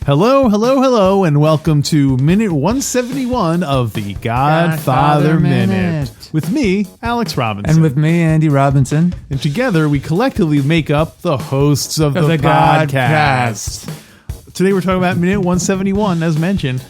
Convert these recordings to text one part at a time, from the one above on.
Hello, and welcome to minute 171 of the Godfather Minute. With me, Alex Robinson. And with me, Andy Robinson. And together, we collectively make up the hosts of the podcast. Today, we're talking about minute 171, as mentioned.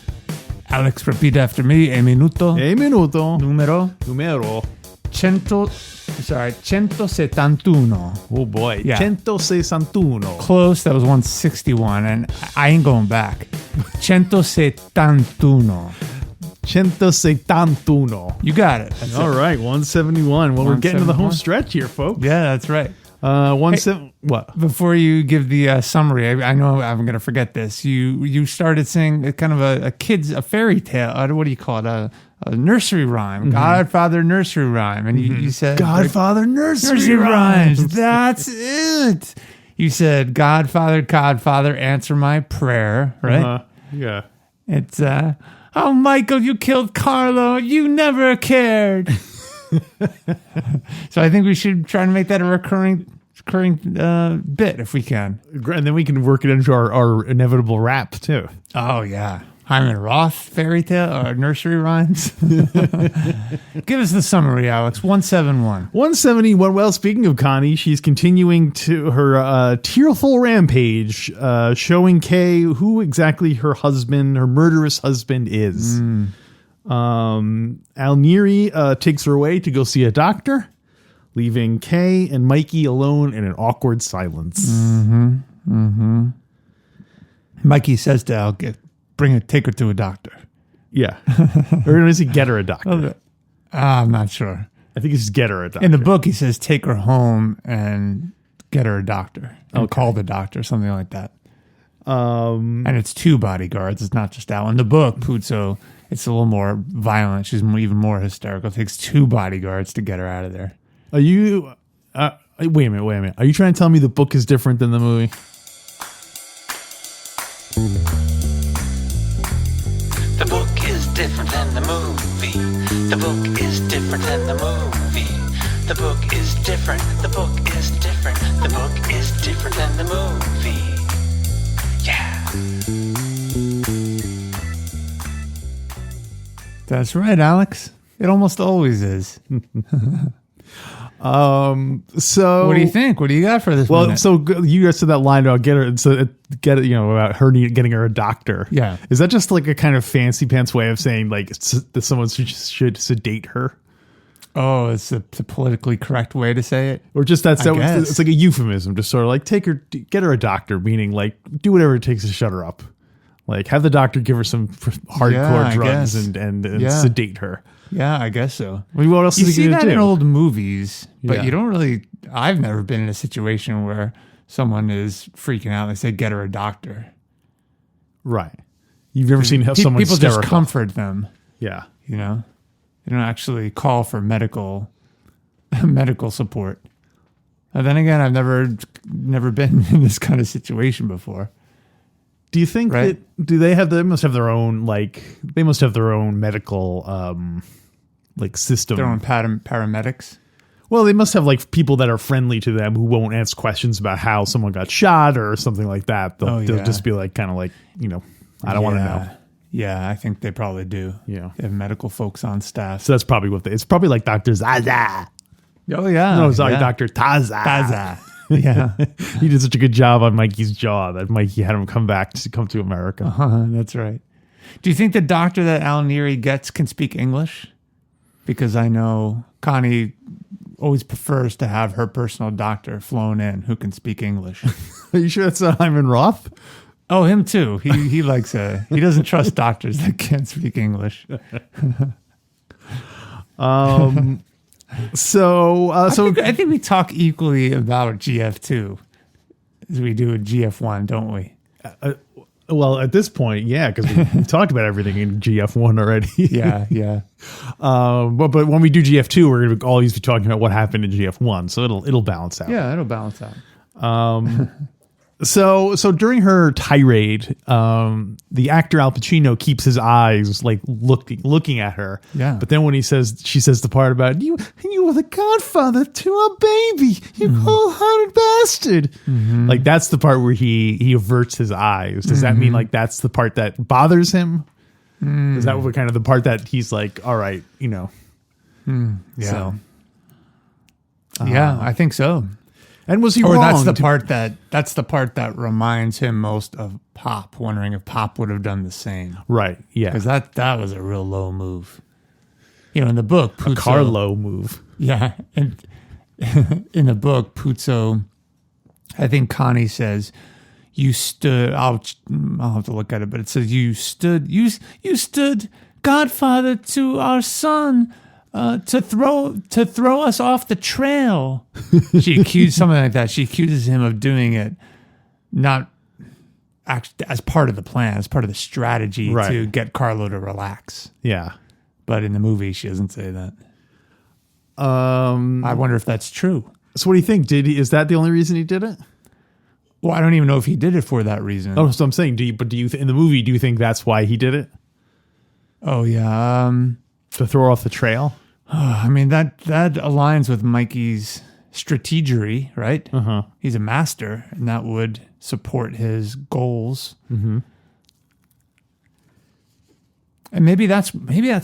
Alex, repeat after me. E minuto. Numero. 171. Oh boy. Yeah. 161. Close. That was 161. And I ain't going back. 171. 171. You got it. That's All it. right, 171. Well, we're getting to the home stretch here, folks. Yeah, that's right. What? Before you give the summary, I know I'm going to forget this. You started saying kind of a fairy tale. What do you call it? A nursery rhyme. Mm-hmm. Godfather nursery rhyme. And you said... Godfather nursery rhymes. That's it. You said, Godfather, answer my prayer. Right? Yeah. It's, oh, Michael, you killed Carlo. You never cared. So I think we should try to make that a recurring bit if we can. And then we can work it into our inevitable rap, too. Oh, yeah. Hyman Roth fairy tale or nursery rhymes. Give us the summary, Alex. 171. 171. Well, speaking of Connie, she's continuing to her tearful rampage, showing Kay who exactly her murderous husband is. Alneri takes her away to go see a doctor, leaving Kay and Mikey alone in an awkward silence. Mikey says to Al, take her to a doctor. Yeah. Or does he get her a doctor? I'm not sure. I think he's just get her a doctor. In the book, he says take her home and get her a doctor. And call the doctor, something like that. And it's 2 bodyguards. It's not just Al. In the book, Puzo, it's a little more violent. She's even more hysterical. It takes 2 bodyguards to get her out of there. Are you... wait a minute. Are you trying to tell me the book is different than the movie? The book is different than the movie. The book is different than the movie. The book is different. The book is different. The book is different than the movie. Yeah. That's right, Alex. It almost always is. So what do you think? What do you got for this? Well, minute? so you guys said that line about about her getting her a doctor. Yeah. Is that just like a kind of fancy pants way of saying like that someone should sedate her? Oh, it's a politically correct way to say it, or just it's like a euphemism, just sort of like get her a doctor, meaning like do whatever it takes to shut her up, like have the doctor give her some hardcore drugs and sedate her. Yeah, I guess so. I mean, what else you is he see going to that do? in old movies, but Yeah. you don't really... I've never been in a situation where someone is freaking out and they say, get her a doctor. Right. You've never seen someone people hysterical. just comfort them. Yeah. You know? They don't actually call for medical support. And then again, I've never been in this kind of situation before. Do you think that they must have their own medical system, their own paramedics? Well, they must have like people that are friendly to them who won't ask questions about how someone got shot or something like that. They'll just be like kind of like, I don't want to know. Yeah, I think they probably do. Yeah. They have medical folks on staff. So that's probably it's probably like Dr. Zaza. Oh yeah. No, sorry, Dr. Taza. Yeah. He did such a good job on Mikey's jaw that Mikey had him come to America. That's right. Do you think the doctor that Alneri gets can speak English? Because I know Connie always prefers to have her personal doctor flown in who can speak English. Are you sure that's Hyman Roth? Oh, him too. He likes he doesn't trust doctors that can't speak English. I think we talk equally about GF2 as we do with GF1, don't we? Well, at this point, yeah, because we've talked about everything in GF1 already. Yeah. But when we do GF2, we're going to always be talking about what happened in GF1, so it'll balance out. Yeah, it'll balance out. So during her tirade, the actor Al Pacino keeps his eyes like looking at her. Yeah. But then when she says the part about you were the godfather to our baby, you cold-hearted bastard. Mm-hmm. Like that's the part where he averts his eyes. Does that mean like that's the part that bothers him? Is that what kind of the part that he's like, all right, Yeah. So, Yeah, I think so. And was he wrong? That's the part that reminds him most of Pop, wondering if Pop would have done the same. Right. Yeah. Because that was a real low move. In the book, Puzo, a Carlo move. Yeah, and in the book, Puzo, I think Connie says, "You stood." I'll have to look at it, but it says you stood Godfather to our son. To throw us off the trail. She accused something like that. She accuses him of doing it not as part of the plan, as part of the strategy to get Carlo to relax. Yeah. But in the movie, she doesn't say that. I wonder if that's true. So what do you think? Is that the only reason he did it? Well, I don't even know if he did it for that reason. Oh, so I'm saying, in the movie, do you think that's why he did it? Oh, yeah. To throw her off the trail? I mean, that aligns with Mikey's strategery, right? Uh-huh. He's a master, and that would support his goals. Mm-hmm. And maybe that's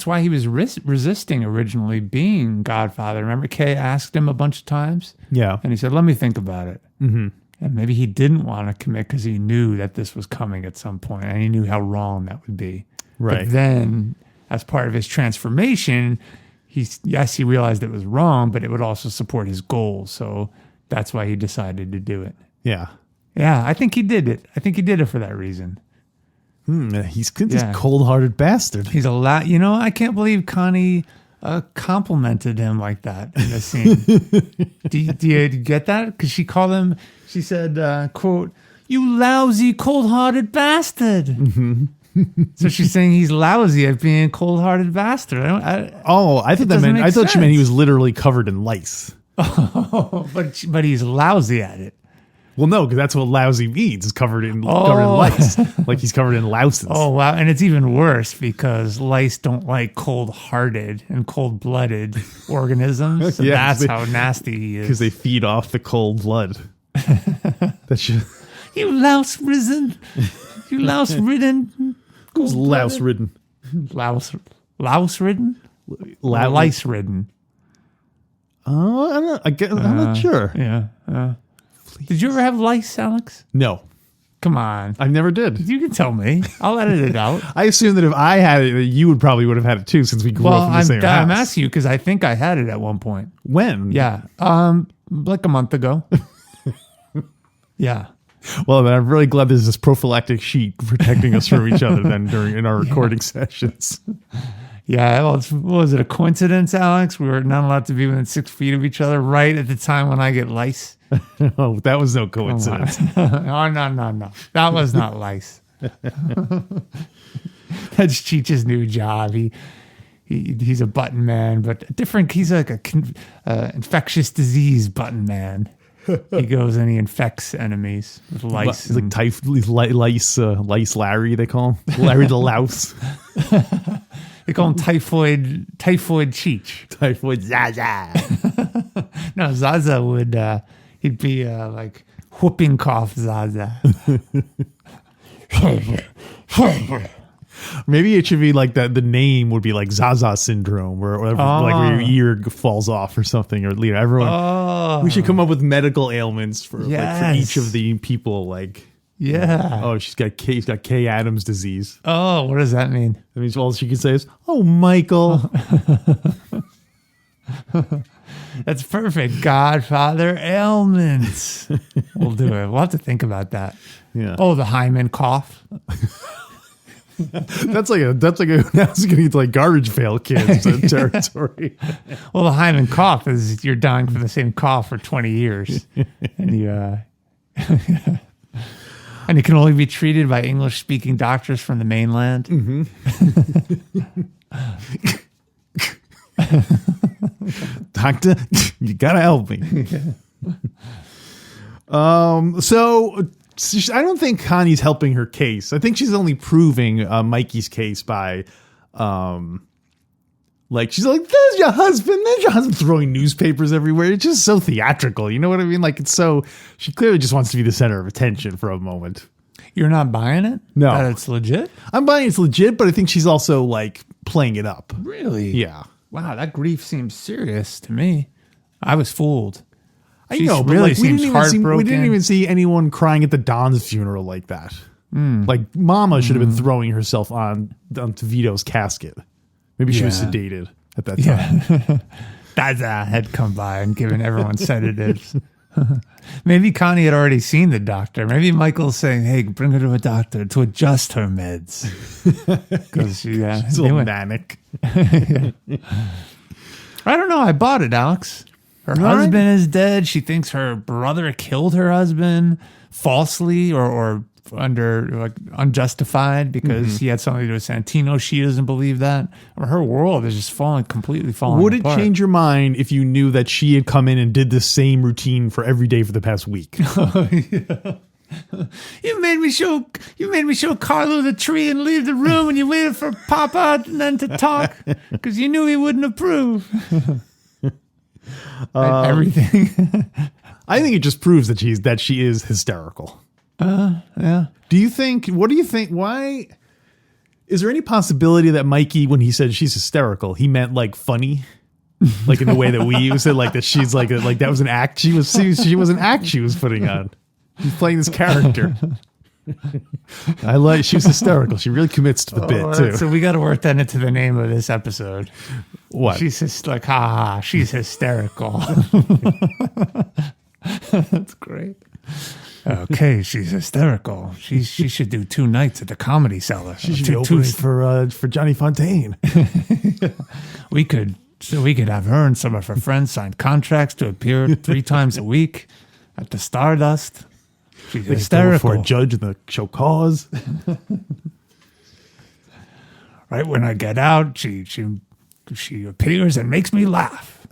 why he was resisting originally being Godfather. Remember, Kay asked him a bunch of times? Yeah. And he said, let me think about it. Mm-hmm. And maybe he didn't want to commit because he knew that this was coming at some point, and he knew how wrong that would be. Right. But then, as part of his transformation, he realized it was wrong, but it would also support his goals. So that's why he decided to do it. Yeah. Yeah, I think he did it. I think he did it for that reason. He's a cold-hearted bastard. He's a lot. I can't believe Connie complimented him like that in the scene. do you get that? Because she called him, she said, quote, "You lousy, cold-hearted bastard." Mm-hmm. So she's saying he's lousy at being a cold-hearted bastard. I thought she meant he was literally covered in lice. Oh, but he's lousy at it. Well, no, because that's what lousy means, is covered in lice. Like he's covered in louses. Oh, wow. And it's even worse because lice don't like cold-hearted and cold-blooded organisms. So that's how nasty he is. Because they feed off the cold blood. You louse-ridden. You louse-ridden. Who's louse-ridden? Louse-ridden? Lice-ridden. Oh, I'm not sure. Yeah. Did you ever have lice, Alex? No. Come on. I never did. You can tell me. I'll edit it out. I assume that if I had it, you would have had it too, since we grew up in the same house. I'm asking you because I think I had it at one point. When? Yeah. Like a month ago. Yeah. Well, then I'm really glad there's this prophylactic sheet protecting us from each other then in our recording sessions. Yeah, well, was it a coincidence, Alex? We were not allowed to be within 6 feet of each other right at the time when I get lice. Oh, that was no coincidence. Oh, no. That was not lice. That's Cheech's new job. He's a button man, but different. He's like a infectious disease button man. He goes and he infects enemies with lice. Lice Larry, they call him. Larry the Louse. They call him Typhoid Cheech. Typhoid Zaza. No, Zaza would, he'd be like whooping cough Zaza. Maybe it should be like that. The name would be like Zaza syndrome, or whatever, like where your ear falls off or something, or everyone. Oh. We should come up with medical ailments for each of the people. Like, yeah. Oh, she's got Kay Adams disease. Oh, what does that mean? That means all she can say is, "Oh, Michael." That's perfect. Godfather ailments. We'll do it. We'll have to think about that. Yeah. Oh, the Hyman cough. That's like now it's going to get like garbage pail kids territory. Well, the Hyman cough is you're dying from the same cough for 20 years, and you. And it can only be treated by English-speaking doctors from the mainland. Doctor, you gotta help me. So I don't think Connie's helping her case. I think she's only proving Mikey's case by, like, she's like, there's your husband throwing newspapers everywhere. It's just so theatrical. You know what I mean? Like, it's so, she clearly just wants to be the center of attention for a moment. You're not buying it? No. That it's legit? I'm buying it's legit, but I think she's also, like, playing it up. Really? Yeah. Wow, that grief seems serious to me. I was fooled. I know, but really like, seems heartbroken. we didn't even see anyone crying at the Don's funeral like that. Like, Mama should have been throwing herself onto Vito's casket. Maybe she was sedated at that time. Yeah. Dada had come by and given everyone sedatives. Maybe Connie had already seen the doctor. Maybe Michael's saying, hey, bring her to a doctor to adjust her meds. Because she's a little manic. I don't know. I bought it, Alex. Her husband is dead. She thinks her brother killed her husband falsely or under like unjustified because he had something to do with Santino. She doesn't believe that. Or her world is just completely falling Would apart. it change your mind if you knew that she had come in and did the same routine for every day for the past week? You made me show Carlo the tree and leave the room, and you waited for Papa and then to talk because you knew he wouldn't approve. Everything. I think it just proves that she is hysterical. Yeah. What do you think? Why is there any possibility that Mikey, when he said she's hysterical, he meant like funny? Like in the way that we use it, like that she's like that was an act she was an act she was putting on. She's playing this character. She's hysterical. She really commits to the bit too. So we got to work that into the name of this episode. What? She's just like, she's hysterical. That's great. Okay, she's hysterical. She should do 2 nights at the Comedy Cellar. She should be opening for Johnny Fontaine. We could have her and some of her friends sign contracts to appear 3 times a week at the Stardust. She's hysterical. For a judge in the show Cause. Right when I get out, she appears and makes me laugh.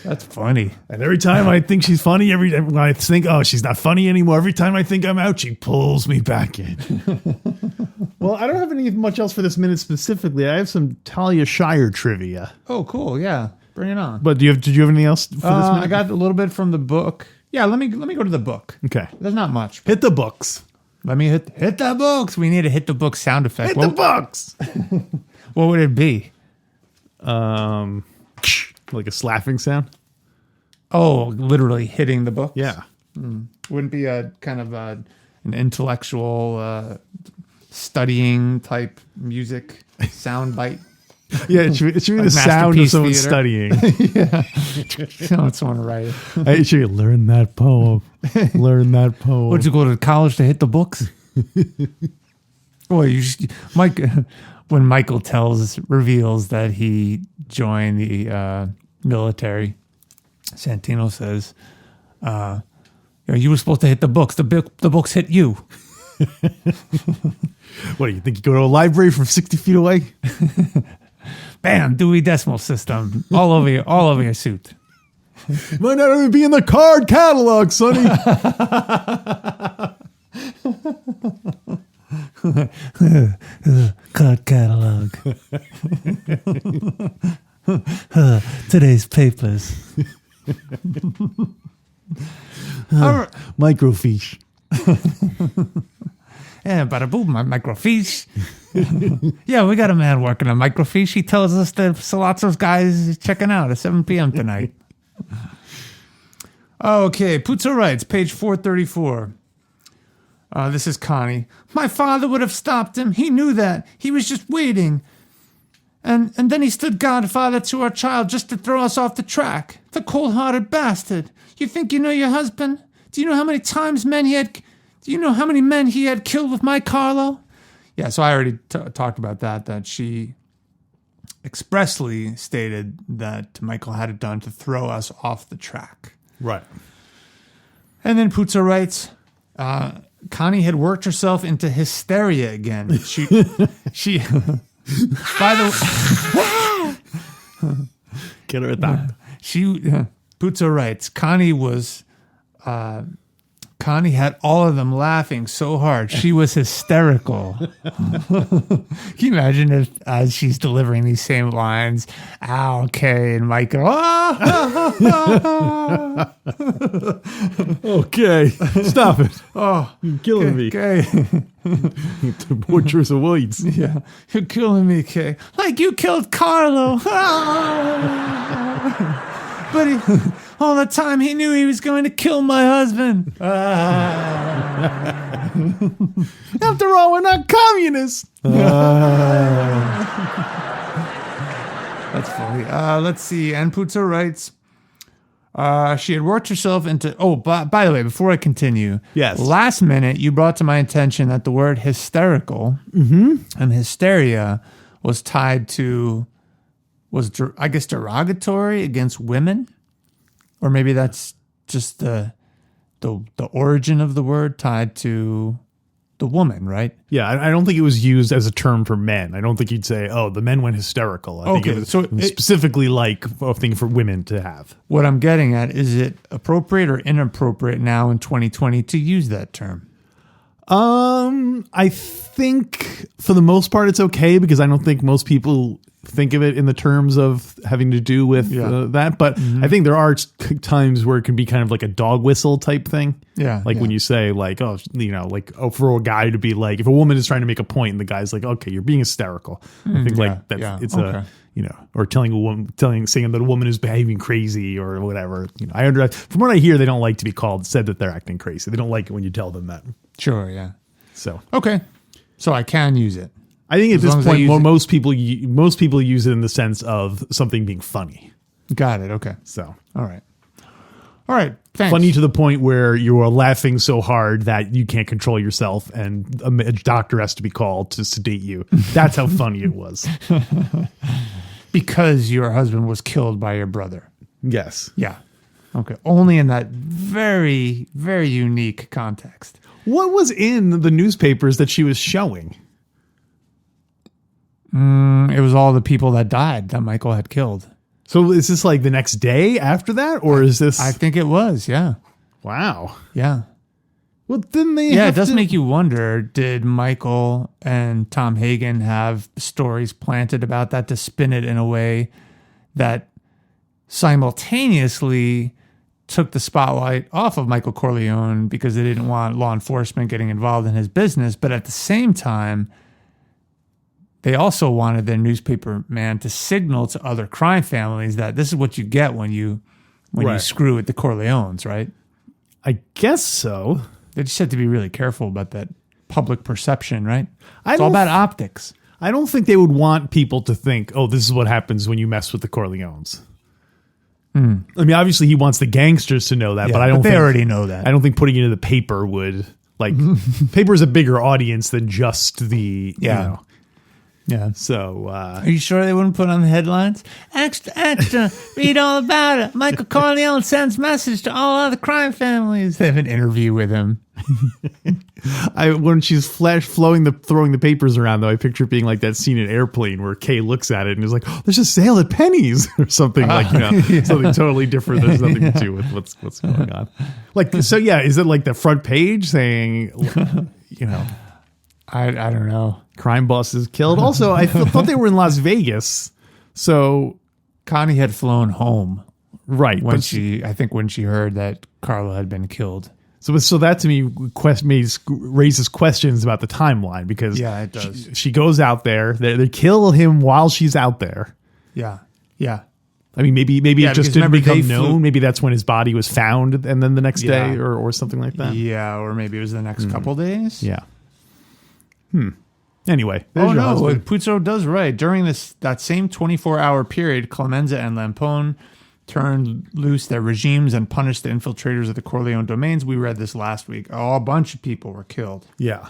That's funny. And every time I think she's funny, when I think, she's not funny anymore, every time I think I'm out, she pulls me back in. Well, I don't have much else for this minute specifically. I have some Talia Shire trivia. Oh, cool. Yeah. Bring it on. But did you have anything else for this minute? I got a little bit from the book. Yeah, let me go to the book. Okay. There's not much. Hit the books. Let me hit the books. We need a hit the book sound effect. Hit the books. What would it be? Like a slapping sound? Oh, literally hitting the book? Yeah. Wouldn't be a kind of an intellectual studying type music sound bite? Yeah, it should be Like the sound of someone theater. studying. Someone write. I should learn that poem. Learn that poem. Would you go to college to hit the books? Boy, when Michael reveals that he joined the military, Santino says, you were supposed to hit the books. The books hit you. What, do you think you go to a library from 60 feet away? Bam, Dewey Decimal System all over your suit. Might not even be in the card catalog, Sonny. Card catalog. Today's papers. Microfiche. Yeah, bada boom, my microfiche. Yeah, we got a man working on microfiche. He tells us that Salazzo's guys is checking out at 7 p.m. tonight. Okay, Puzo writes, page 434. This is Connie. My father would have stopped him. He knew that. He was just waiting. And then he stood Godfather to our child just to throw us off the track. The cold-hearted bastard. You think you know your husband? Do you know how many men he had killed with my Carlo? Yeah, so I already talked about that she expressly stated that Michael had it done to throw us off the track. Right. And then Puzo writes, Connie had worked herself into hysteria again. She by the way, Get her a doctor. Puzo writes, Connie had all of them laughing so hard. She was hysterical. Can you imagine if, as she's delivering these same lines, Al, Kay, and Mike go, Okay, stop it. oh, You're killing me. Kay. The butchers of weeds. Yeah, you're killing me, Kay. Like you killed Carlo. But all the time he knew he was going to kill my husband. After all, we're not communists. That's funny. Let's see. And Puzo writes, she had worked herself into... Oh, by the way, before I continue. Yes. Last minute, you brought to my attention that the word hysterical and hysteria was tied to... I guess, derogatory against women? Or maybe that's just the origin of the word tied to the woman, right? Yeah, I don't think it was used as a term for men. I don't think you'd say, "Oh, the men went hysterical." I think it was specifically like a thing for women to have. What I'm getting at, is it appropriate or inappropriate now in 2020 to use that term? I think for the most part it's okay because I don't think most people think of it in the terms of having to do with that. But I think there are times where it can be kind of like a dog whistle type thing. Yeah. Like when you say like, oh, you know, like for a guy to be like, if a woman is trying to make a point and the guy's like, okay, you're being hysterical. I think like that's, it's a, you know, or saying that a woman is behaving crazy or whatever. You know, from what I hear, they don't like to be said that they're acting crazy. They don't like it when you tell them that. Sure. Yeah. So, okay. So I can use it. I think at this point, most people use it in the sense of something being funny. Got it. Okay. So, all right. Thanks. Funny to the point where you are laughing so hard that you can't control yourself, and a doctor has to be called to sedate you. That's how funny it was. Because your husband was killed by your brother. Yes. Yeah. Okay. Only in that very, very unique context. What was in the newspapers that she was showing? It was all the people that died that Michael had killed. So is this like the next day after that? Or is this... I think it was, yeah. Wow. Yeah. Well, didn't they it does make you wonder, did Michael and Tom Hagen have stories planted about that to spin it in a way that simultaneously took the spotlight off of Michael Corleone because they didn't want law enforcement getting involved in his business, but at the same time, they also wanted their newspaper man to signal to other crime families that this is what you get when you screw with the Corleones, right? I guess so. They just had to be really careful about that public perception, right? It's all about optics. I don't think they would want people to think, oh, this is what happens when you mess with the Corleones. I mean, obviously he wants the gangsters to know that, but I don't think they already know that. I don't think putting it in the paper would, like, paper is a bigger audience than just the, you know. Yeah. So, are you sure they wouldn't put on the headlines? Extra, read all about it. Michael Corleone sends message to all other crime families. They have an interview with him. When she's throwing the papers around, though, I picture it being like that scene in Airplane where Kay looks at it and is like, oh, there's a sale at Penny's or something like, you know, something totally different. There's nothing to do with what's going on. Like, so yeah, is it like the front page saying, you know, I don't know. Crime boss is killed. Also, I thought they were in Las Vegas. So Connie had flown home. Right. When she heard that Carlo had been killed. So that to me raises questions about the timeline because it does. She goes out there. They kill him while she's out there. Yeah. Yeah. I mean, maybe it just didn't become known. Maybe that's when his body was found and then the next day or something like that. Yeah. Or maybe it was the next couple days. Yeah. Anyway. Puzo does right. During that same 24-hour period, Clemenza and Lampone turned loose their regimes and punished the infiltrators of the Corleone domains. We read this last week. A bunch of people were killed. Yeah.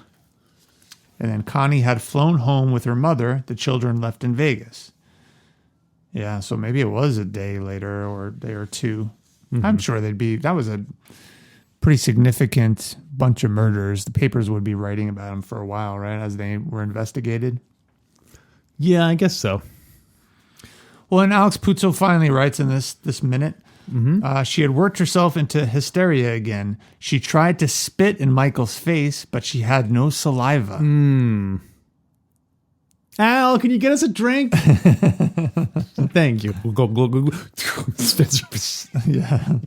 And then Connie had flown home with her mother. The children left in Vegas. Yeah, so maybe it was a day later or a day or two. I'm sure that was a pretty significant bunch of murders. The papers would be writing about him for a while, right, as they were investigated. Yeah, I guess so. Well, and Alex Puzo finally writes in this minute, she had worked herself into hysteria again. She tried to spit in Michael's face, but she had no saliva. Al, can you get us a drink? Thank you. Go. Yeah.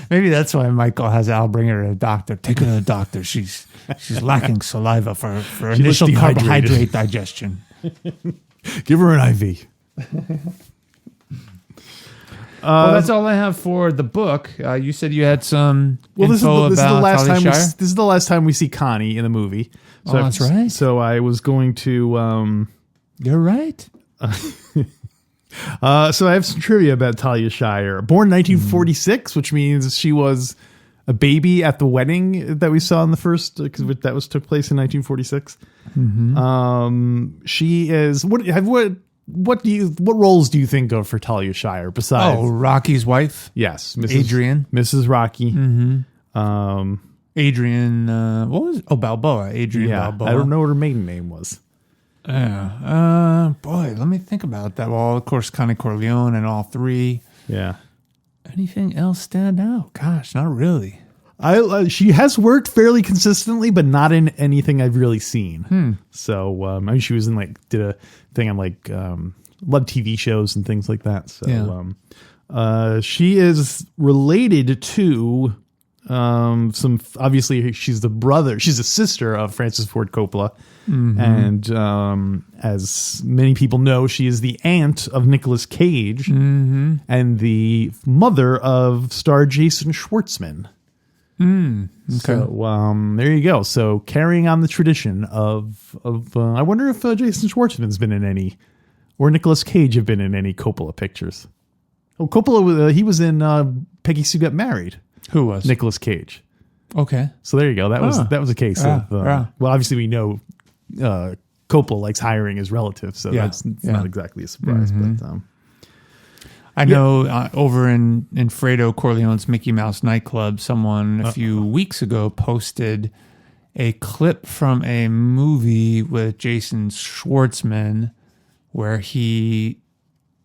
Maybe that's why Michael has Al bring her to a doctor. Take her to the doctor. She's lacking saliva for initial dehydrated. carbohydrate digestion. Give her an IV. Well, that's all I have for the book. You said you had some info this is about the last Talia time Shire? this is the last time we see Connie in the movie. So Oh, that's right. So I was going to You're right. so I have some trivia about Talia Shire. Born 1946, which means she was a baby at the wedding that we saw in the first, because that took place in 1946. She is what roles do you think of for Talia Shire besides? Rocky's wife, Yes, Mrs. Rocky. Adrian. What was? Balboa. Adrian Balboa. I don't know what her maiden name was. Yeah. Boy, let me think about that. Well, of course, Connie Corleone and all three. Yeah. Anything else stand out? Gosh, not really. She has worked fairly consistently, but not in anything I've really seen. So I mean, she was in did a thing on a lot of TV shows and things like that. So she is related to some. Obviously, she's a sister of Francis Ford Coppola, and as many people know, she is the aunt of Nicolas Cage and the mother of star Jason Schwartzman. Okay. So there you go. So carrying on the tradition of I wonder if Jason Schwartzman's been in any, or Nicolas Cage have been in any Coppola pictures. Oh, Coppola, he was in Peggy Sue Got Married. Who was? Nicolas Cage. Okay. So there you go. That was a case of well, obviously we know Coppola likes hiring his relatives, so that's not exactly a surprise. But I know over in Fredo Corleone's Mickey Mouse nightclub, someone a few weeks ago posted a clip from a movie with Jason Schwartzman where he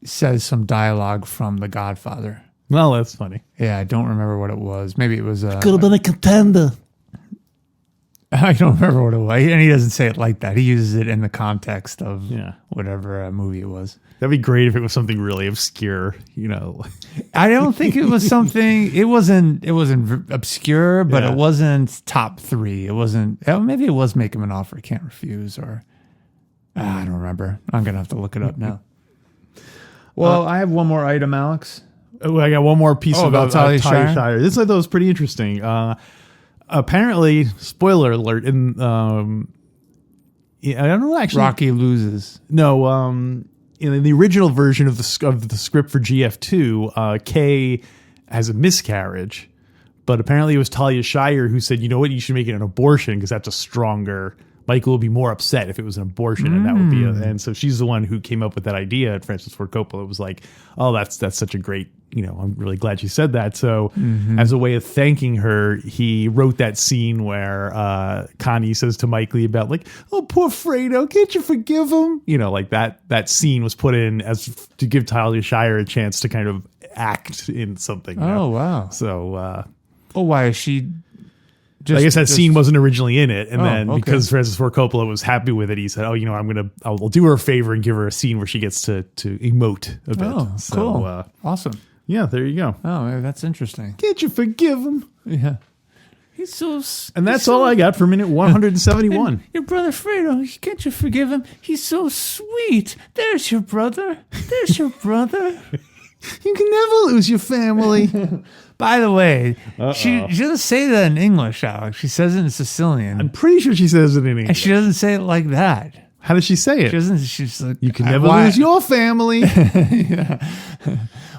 says some dialogue from The Godfather. well, that's funny. Yeah, I don't remember what it was. Maybe it was Could have been a contender. I don't remember what it was. And he doesn't say it like that. He uses it in the context of whatever movie it was. That'd be great if it was something really obscure, I don't think it was something. It wasn't obscure, but it wasn't top three. It wasn't. Maybe it was Make Him an Offer He Can't Refuse, or I don't remember. I'm gonna have to look it up now. Well, I have one more item, Alex. Oh, I got one more piece about Talia Shire. This I thought was pretty interesting. Apparently, spoiler alert. I don't know. Actually, Rocky loses. No. In the original version of the script for GF2, Kay has a miscarriage, but apparently it was Talia Shire who said, "You know what? You should make it an abortion because that's a stronger." Michael would be more upset if it was an abortion, and that would be. And so she's the one who came up with that idea. And Francis Ford Coppola was like, "Oh, that's such a great. I'm really glad you said that." So, as a way of thanking her, he wrote that scene where Connie says to Mike Lee about "Oh, poor Fredo, can't you forgive him?" That scene was put in as to give Talia Shire a chance to kind of act in something. Oh, wow. So, why is she? I guess that scene wasn't originally in it, and then because Francis Ford Coppola was happy with it, he said, "Oh, I'll do her a favor and give her a scene where she gets to emote a bit." Oh, so, cool, awesome. Yeah, there you go. Oh, that's interesting. Can't you forgive him? Yeah, he's so. And that's all I got for minute 171. Your brother Fredo, can't you forgive him? He's so sweet. There's your brother. There's your brother. You can never lose your family. By the way, she doesn't say that in English, Alex. She says it in Sicilian. I'm pretty sure she says it in English. And she doesn't say it like that. How does she say it? She doesn't. She's like, "You can never lose your family."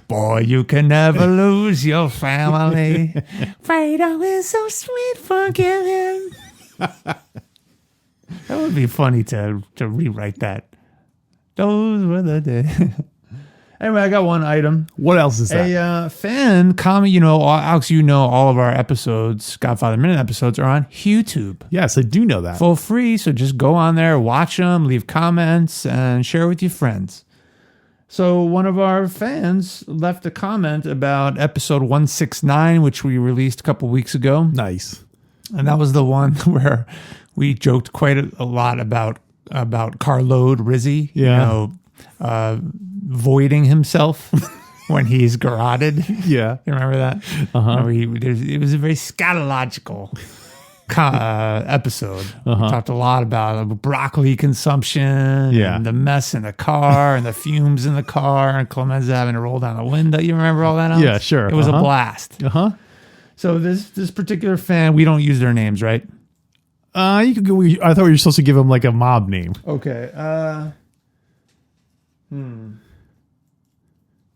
Boy, you can never lose your family. Fredo is so sweet, forgive him. That would be funny to rewrite that. Those were the days. Anyway, I got one item. What else is that? A fan comment, Alex, all of our episodes, Godfather Minute episodes, are on YouTube. Yes, I do know that. For free, so just go on there, watch them, leave comments, and share with your friends. So one of our fans left a comment about episode 169, which we released a couple weeks ago. Nice. And that was the one where we joked quite a lot about Carlo Rizzi, voiding himself when he's garroted. Yeah. You remember that? Uh-huh. It was a very scatological episode. We talked a lot about broccoli consumption and the mess in the car and the fumes in the car and Clemenza having to roll down the window. You remember all that, Alex? Yeah, sure. It was a blast. Uh-huh. So this particular fan, we don't use their names, right? You could go. I thought we were supposed to give him like a mob name. Okay.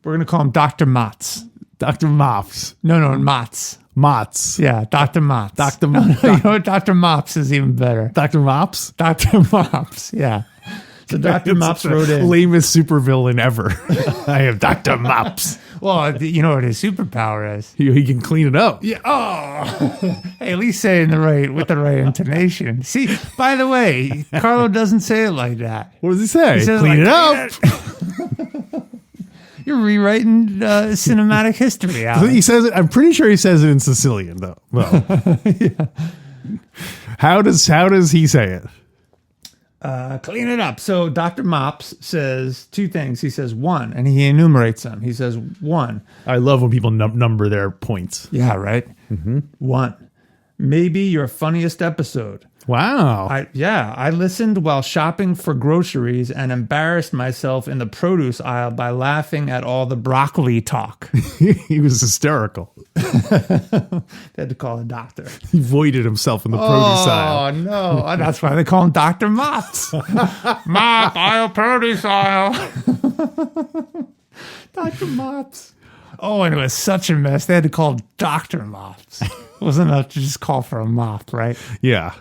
We're gonna call him Dr. Mopps. Dr. Mopps. No, Mopps. Motts. Yeah, Dr. Mopps. Dr. Dr. Mopps is even better. Dr. Mopps? Dr. Mopps, yeah. So Dr. Mopps wrote in. Lamest supervillain ever. I am Dr. Mopps. Well, you know what his superpower is? He can clean it up. Yeah. Oh, hey, at least say it with the right intonation. See, by the way, Carlo doesn't say it like that. What does he say? He says, clean it up. You're rewriting cinematic history, Alex. He says it. I'm pretty sure he says it in Sicilian, though. Well, yeah. How does he say it? Clean it up. So Dr. Mopps says two things. He says one, and he enumerates them. He says one. I love when people number their points. Yeah, right? Mm-hmm. One. Maybe your funniest episode. Wow. I listened while shopping for groceries and embarrassed myself in the produce aisle by laughing at all the broccoli talk. He was hysterical. They had to call a doctor. He voided himself in the produce aisle. Oh, no. That's why they call him Dr. Mopps. Mop, aisle, produce aisle. Dr. Mopps. Oh, and it was such a mess. They had to call Dr. Mopps. It wasn't enough to just call for a mop, right? Yeah.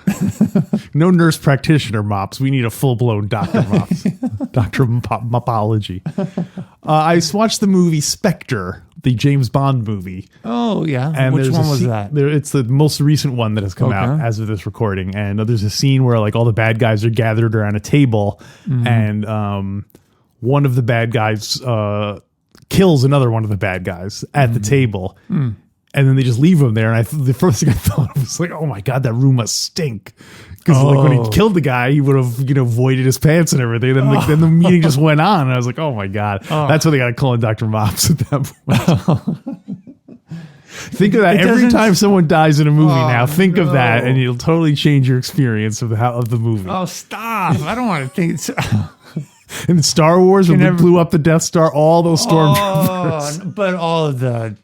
No nurse practitioner mops. We need a full-blown Dr. Mops. Dr. Mopology. I watched the movie Spectre, the James Bond movie. Oh, yeah. And which one was that? It's the most recent one that has come out as of this recording. And there's a scene where like all the bad guys are gathered around a table, and one of the bad guys kills another one of the bad guys at the table. And then they just leave him there. And the first thing I thought was like, oh my God, that room must stink. Because like when he killed the guy, he would have, voided his pants and everything. Then the meeting just went on. And I was like, oh my God. That's why they got to call him Dr. Mopps at that point. Think of that. Every time someone dies in a movie now, think of that. And it'll totally change your experience of the movie. Oh, stop. I don't want to think it's... In Star Wars, when we blew up the Death Star, all those stormtroopers. But all of the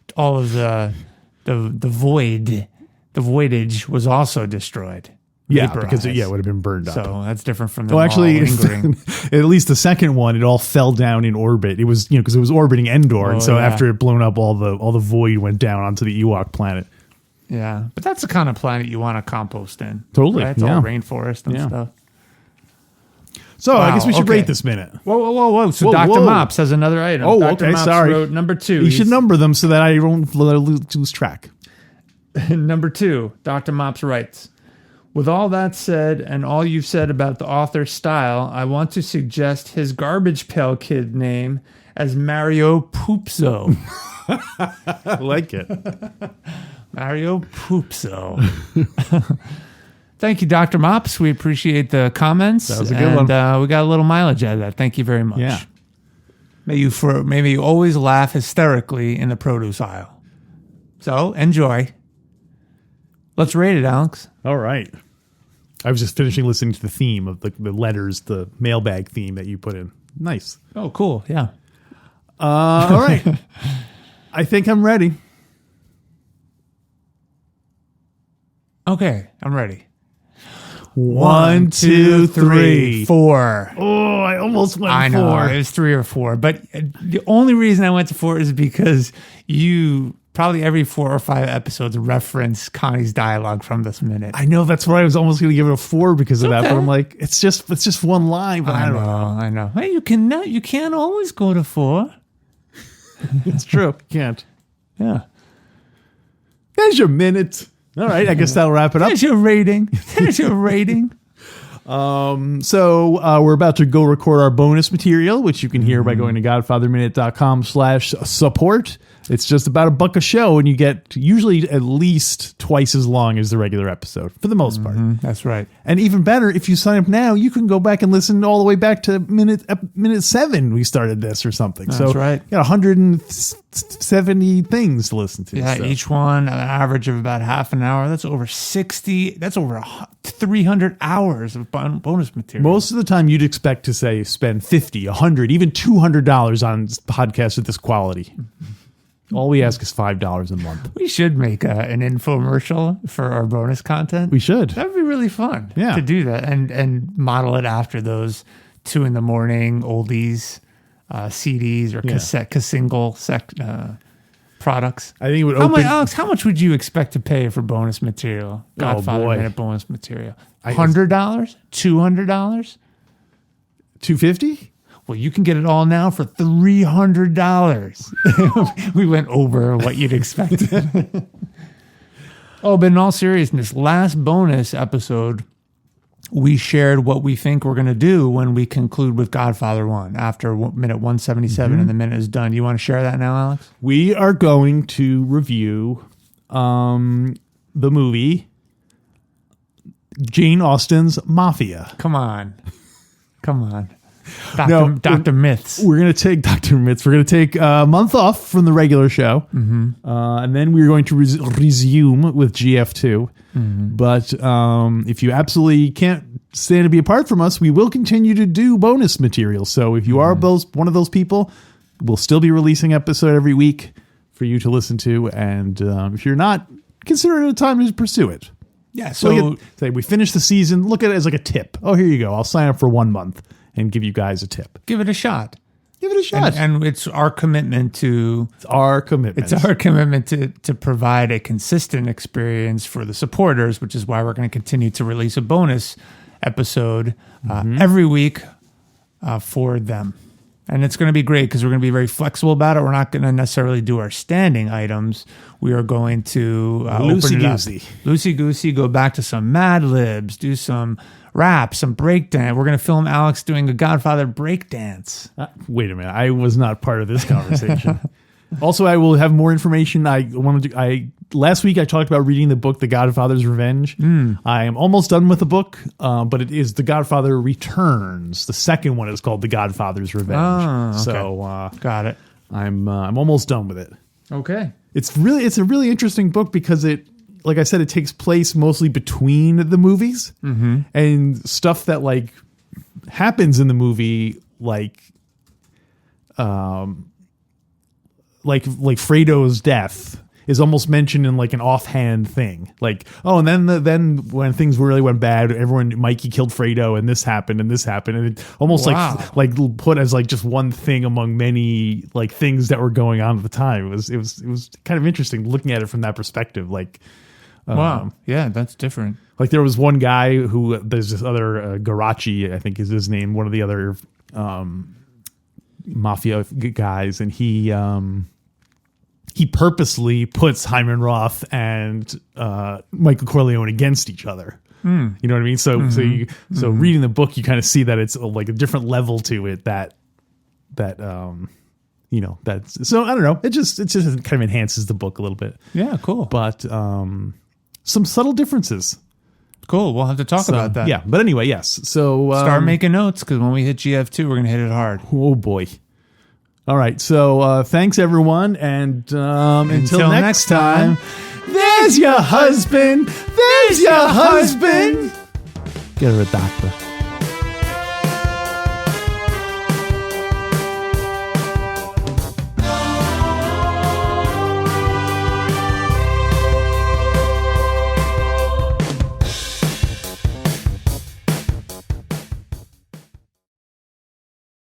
voidage was also destroyed. Yeah, vaporized. because it would have been burned up. So that's different from the Well, actually, lingering. at least the second one, it all fell down in orbit. It was, because it was orbiting Endor, and so after it blown up, all the void went down onto the Ewok planet. Yeah, but that's the kind of planet you want to compost in. Totally, right? It's all rainforest and stuff. So I guess we should rate this minute. Whoa. So Dr. Mopps has another item. Oh, Dr. okay, Mopps sorry. wrote number 2. You should number them so that I don't lose track. Number 2, Dr. Mopps writes, with all that said and all you've said about the author's style, I want to suggest his Garbage Pail Kid name as Mario Poopso. I like it. Mario Poopso. Thank you, Dr. Mopps. We appreciate the comments. That was a good one. We got a little mileage out of that. Thank you very much. Yeah. May you always laugh hysterically in the produce aisle. So enjoy. Let's rate it, Alex. All right. I was just finishing listening to the theme of the letters, the mailbag theme that you put in. Nice. Oh, cool. Yeah. All right. I think I'm ready. Okay, I'm ready. 1, 2, 3, 4. Oh, I almost went 4. I know, it was 3 or 4. But the only reason I went to 4 is because you probably every 4 or 5 episodes reference Connie's dialogue from this minute. I know, that's why I was almost going to give it a 4 because of that. But I'm like, it's just one line. But I don't know. I know. Hey, you can't always go to 4. It's true. Can't. Yeah. There's your minute. All right. I guess that'll wrap it up. There's your rating. There's your rating. So we're about to go record our bonus material, which you can hear by going to godfatherminute.com/support. It's just about $1 a show, and you get usually at least twice as long as the regular episode for the most part. That's right. And even better, if you sign up now, you can go back and listen all the way back to minute 7 we started this or something. That's so right. You got 170 things to listen to. Yeah, so. each one an average of about half an hour. That's over 60. That's over 300 hours of bonus material. Most of the time, you'd expect to say spend $50, $100, even $200 on podcasts of this quality. All we ask is $5 a month. We should make an infomercial for our bonus content. We should. That'd be really fun to do that and model it after those 2 a.m. oldies, CDs or single products. I think it would open. Alex, how much would you expect to pay for bonus material? Godfather Minute bonus material. $100? $200? $250? Well, you can get it all now for $300. We went over what you'd expect. But in all seriousness, last bonus episode, we shared what we think we're going to do when we conclude with Godfather 1 after minute 177 and the minute is done. You want to share that now, Alex? We are going to review the movie Jane Austen's Mafia. Come on. Dr. Myths. We're going to take Dr. Myths. We're going to take a month off from the regular show. And then we're going to resume with GF2. But if you absolutely can't stand to be apart from us, we will continue to do bonus material. So if you are one of those people, we'll still be releasing an episode every week for you to listen to. And if you're not, consider it a time to pursue it. Yeah. So say we finish the season, look at it as like a tip. Oh, here you go. I'll sign up for 1 month and give you guys a tip. Give it a shot. And it's our commitment to... It's our commitment to provide a consistent experience for the supporters, which is why we're going to continue to release a bonus episode every week for them. And it's going to be great because we're going to be very flexible about it. We're not going to necessarily do our standing items. We are going to open it up. Loosey-goosey, go back to some Mad Libs, do some rap, some breakdance. We're going to film Alex doing a Godfather breakdance. Wait a minute. I was not part of this conversation. Also, I will have more information. Last week I talked about reading the book, The Godfather's Revenge. I am almost done with the book, but it is The Godfather Returns. The second one is called The Godfather's Revenge. Oh, okay. So got it. I'm almost done with it. Okay. It's a really interesting book because it, like I said, it takes place mostly between the movies and stuff that like happens in the movie, like Fredo's death is almost mentioned in like an offhand thing. Like, oh, and then when things really went bad, Mikey killed Fredo and this happened and it almost like put as like just one thing among many like things that were going on at the time. It was kind of interesting looking at it from that perspective. Like, wow. Yeah, that's different. Like there was one guy who there's this other Garachi, I think is his name, one of the other mafia guys, and he purposely puts Hyman Roth and Michael Corleone against each other. You know what I mean? So reading the book, you kind of see that it's like a different level to it that's so I don't know. It just kind of enhances the book a little bit. Yeah, cool. But some subtle differences. Cool. We'll have to talk about that. Yeah. But anyway, yes. So start making notes because when we hit GF2, we're going to hit it hard. Oh boy. All right. So thanks everyone. And until next time, there's your husband. There's your husband. Get her a doctor.